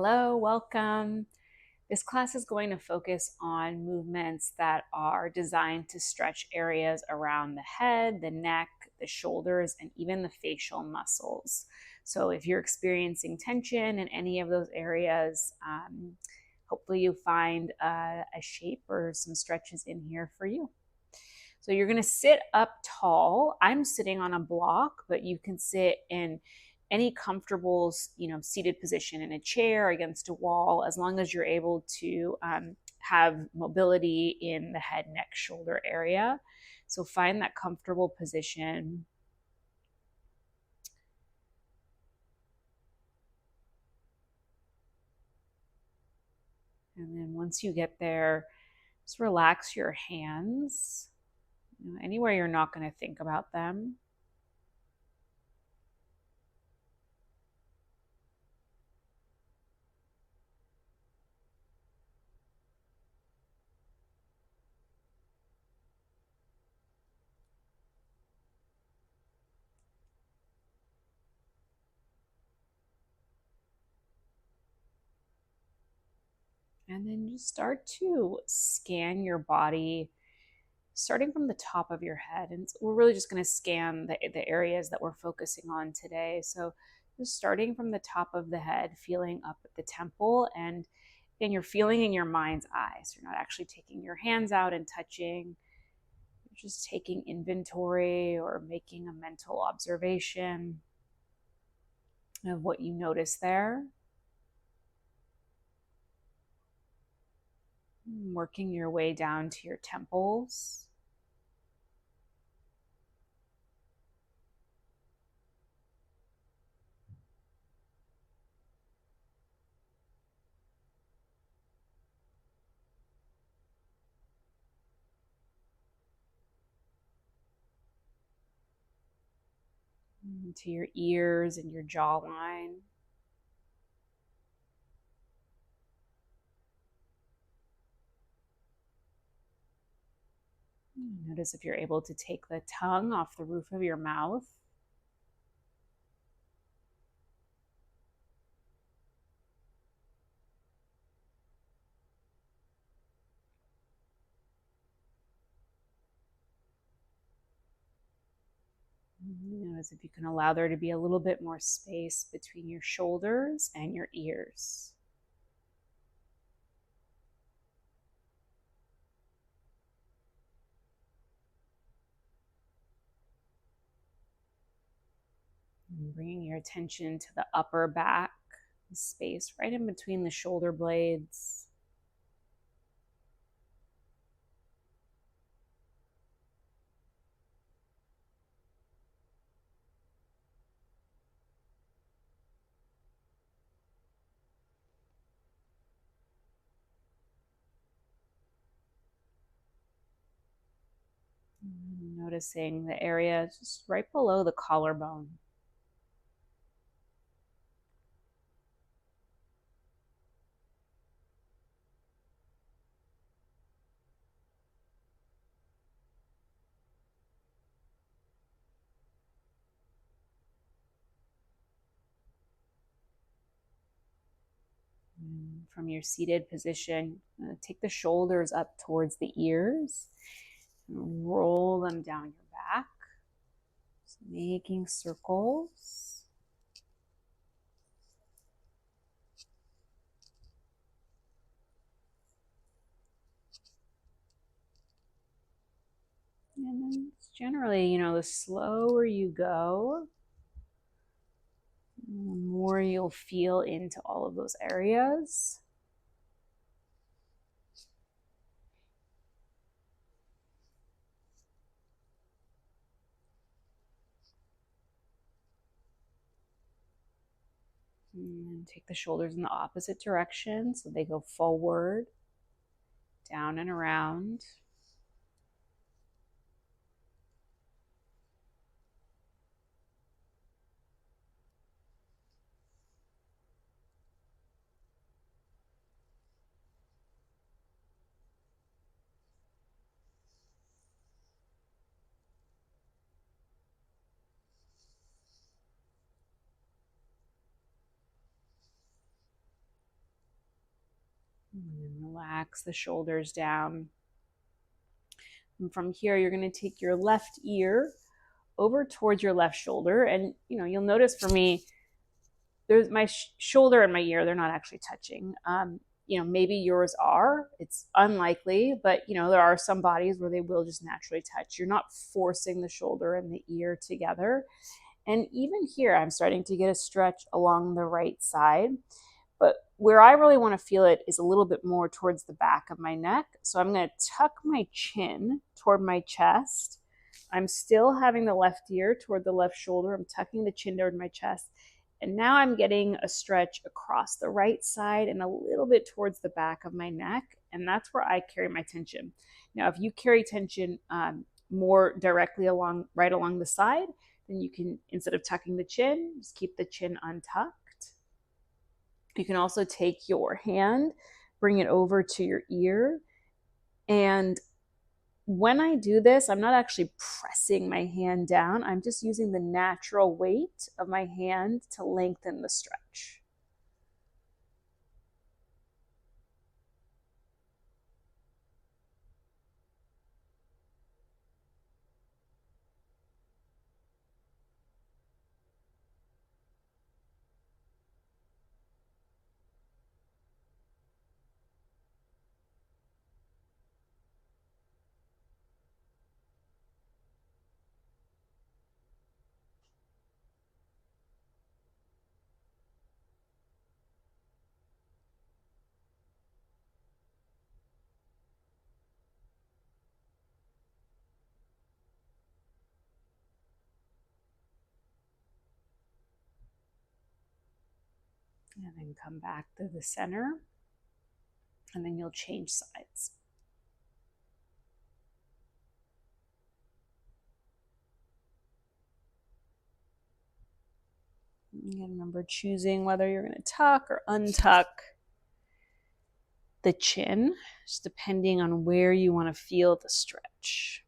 Hello, welcome. This class is going to focus on movements that are designed to stretch areas around the head, the neck, the shoulders, and even the facial muscles. So, if you're experiencing tension in any of those areas, hopefully you find a shape or some stretches in here for you. So, you're going to sit up tall. I'm sitting on a block, but you can sit in any comfortable, seated position in a chair, against a wall, as long as you're able to have mobility in the head, neck, shoulder area. So find that comfortable position. And then once you get there, just relax your hands, anywhere you're not going to think about them. And then just start to scan your body, starting from the top of your head. And we're really just going to scan the areas that we're focusing on today. So just starting from the top of the head, feeling up at the temple, and you're feeling in your mind's eye. So you're not actually taking your hands out and touching. You're just taking inventory or making a mental observation of what you notice there. Working your way down to your temples. To your ears and your jawline. Notice if you're able to take the tongue off the roof of your mouth. Notice if you can allow there to be a little bit more space between your shoulders and your ears. And bringing your attention to the upper back, the space right in between the shoulder blades. And noticing the area just right below the collarbone. From your seated position, take the shoulders up towards the ears and roll them down your back, just making circles. And then generally, the slower you go, the more you'll feel into all of those areas. And take the shoulders in the opposite direction so they go forward, down and around. And then relax the shoulders down. And from here, you're going to take your left ear over towards your left shoulder. And, you'll notice for me, there's my shoulder and my ear, they're not actually touching. Maybe yours are. It's unlikely, but, there are some bodies where they will just naturally touch. You're not forcing the shoulder and the ear together. And even here, I'm starting to get a stretch along the right side. But where I really want to feel it is a little bit more towards the back of my neck. So I'm going to tuck my chin toward my chest. I'm still having the left ear toward the left shoulder. I'm tucking the chin toward my chest. And now I'm getting a stretch across the right side and a little bit towards the back of my neck. And that's where I carry my tension. Now, if you carry tension more directly right along the side, then you can, instead of tucking the chin, just keep the chin untucked. You can also take your hand, bring it over to your ear. And when I do this, I'm not actually pressing my hand down. I'm just using the natural weight of my hand to lengthen the stretch. And then come back to the center, and then you'll change sides. And remember choosing whether you're going to tuck or untuck the chin, just depending on where you want to feel the stretch.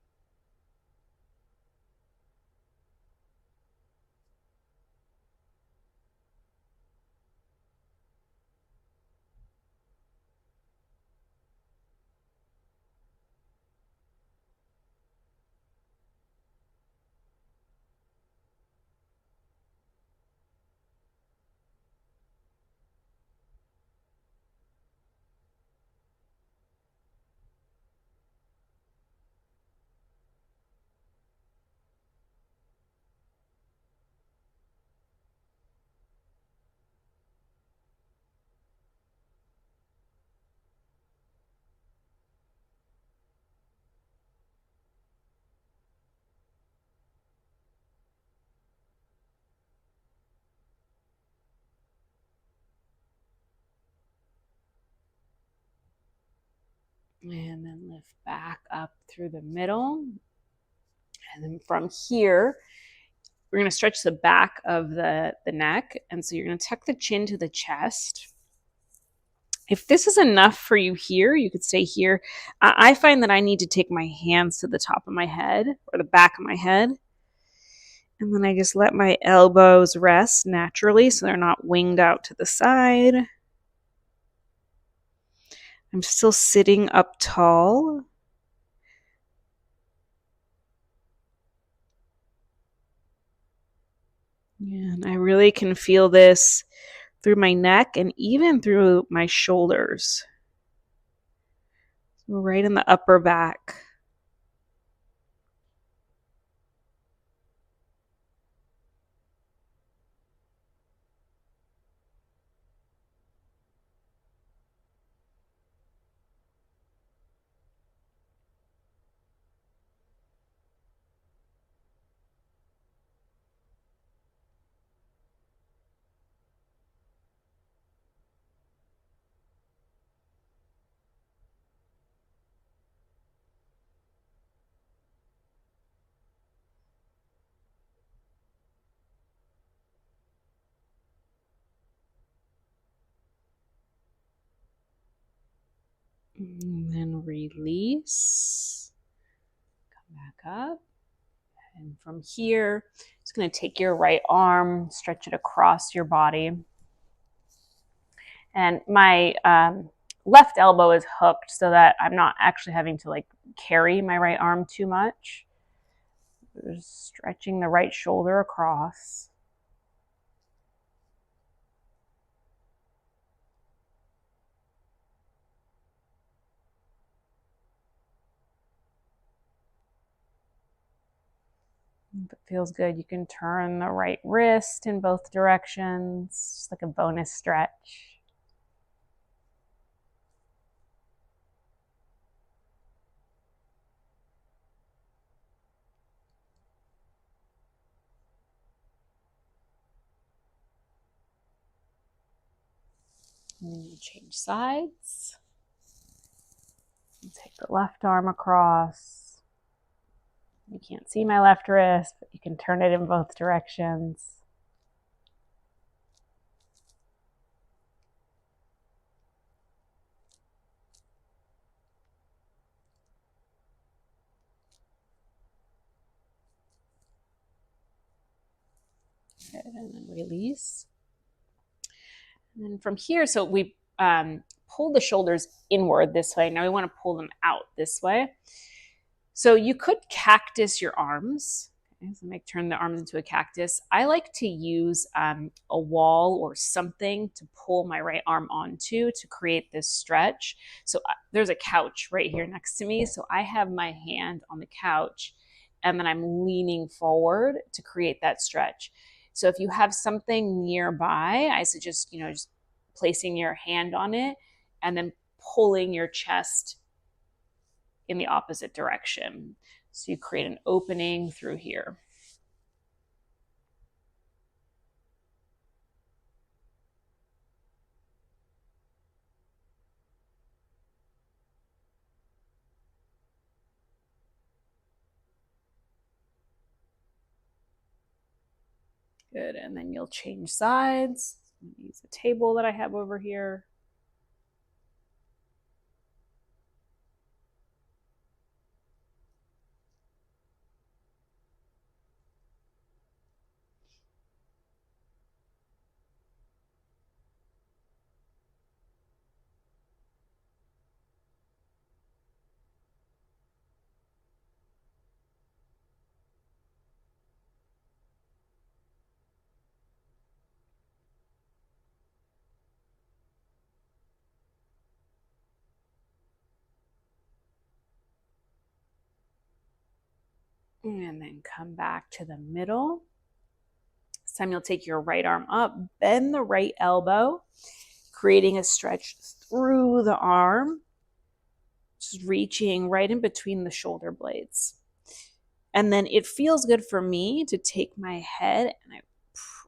And then lift back up through the middle. And then from here, we're going to stretch the back of the neck. And so you're going to tuck the chin to the chest. If this is enough for you here, you could stay here. I find that I need to take my hands to the top of my head or the back of my head. And then I just let my elbows rest naturally so they're not winged out to the side. I'm still sitting up tall. And I really can feel this through my neck and even through my shoulders. So right in the upper back. And then release. Come back up. And from here, just going to take your right arm, stretch it across your body. And my left elbow is hooked so that I'm not actually having to like carry my right arm too much. Just stretching the right shoulder across. If it feels good, you can turn the right wrist in both directions, just like a bonus stretch. And then you change sides. Take the left arm across. You can't see my left wrist, but you can turn it in both directions. Good, and then release. And then from here, so we pull the shoulders inward this way. Now we want to pull them out this way. So you could cactus your arms. Okay, so turn the arms into a cactus. I like to use a wall or something to pull my right arm onto to create this stretch. So there's a couch right here next to me. So I have my hand on the couch and then I'm leaning forward to create that stretch. So if you have something nearby, I suggest, just placing your hand on it and then pulling your chest in the opposite direction. So you create an opening through here. Good, and then you'll change sides. Use a table that I have over here. And then come back to the middle. This time you'll take your right arm up, bend the right elbow, creating a stretch through the arm, just reaching right in between the shoulder blades. And then it feels good for me to take my head and I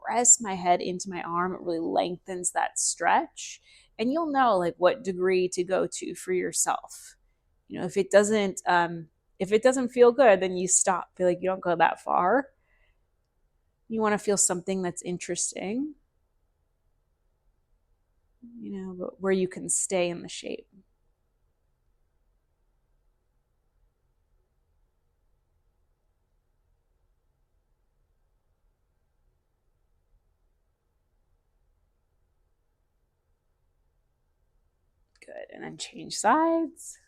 press my head into my arm. It really lengthens that stretch. And you'll know like what degree to go to for yourself. If it doesn't feel good, then you stop. Feel like you don't go that far. You want to feel something that's interesting, but where you can stay in the shape. Good, and then change sides.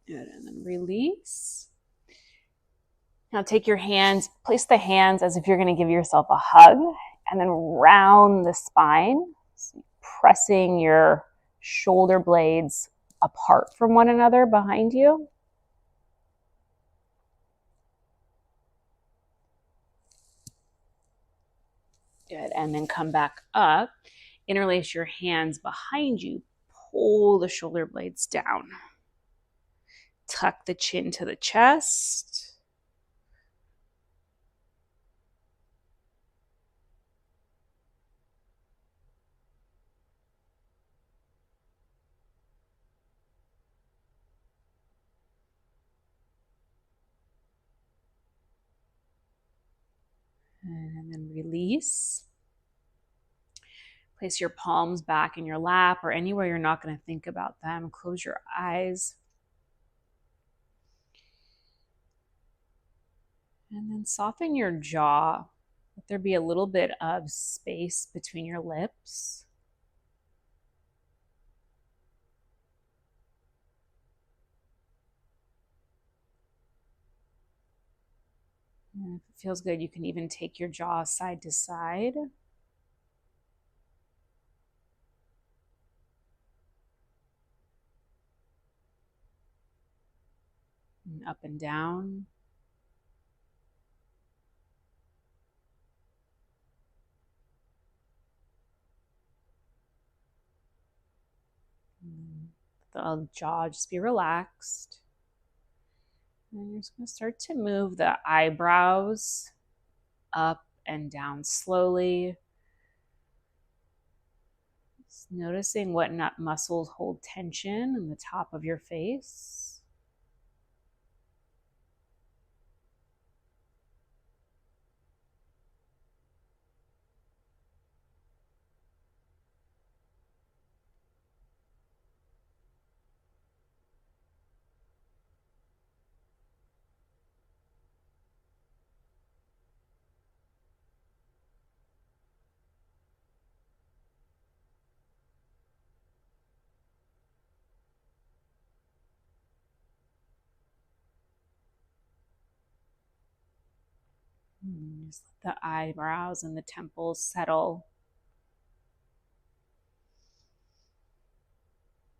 Good, and then release. Now take your hands, place the hands as if you're going to give yourself a hug, and then round the spine, so pressing your shoulder blades apart from one another behind you. Good, and then come back up. Interlace your hands behind you. Pull the shoulder blades down. Tuck the chin to the chest. And then release. Place your palms back in your lap or anywhere you're not going to think about them. Close your eyes. And then soften your jaw. Let there be a little bit of space between your lips. And if it feels good, you can even take your jaw side to side. And up and down. And the jaw just be relaxed. And you're just going to start to move the eyebrows up and down slowly. Just noticing what muscles hold tension in the top of your face. And just let the eyebrows and the temples settle.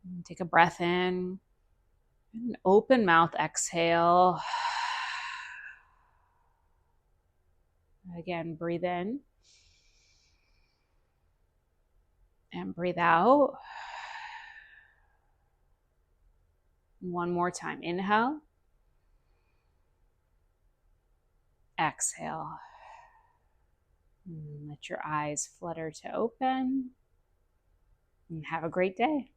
And take a breath in. And an open mouth exhale. Again, breathe in. And breathe out. One more time. Inhale. Exhale. And let your eyes flutter to open. And have a great day.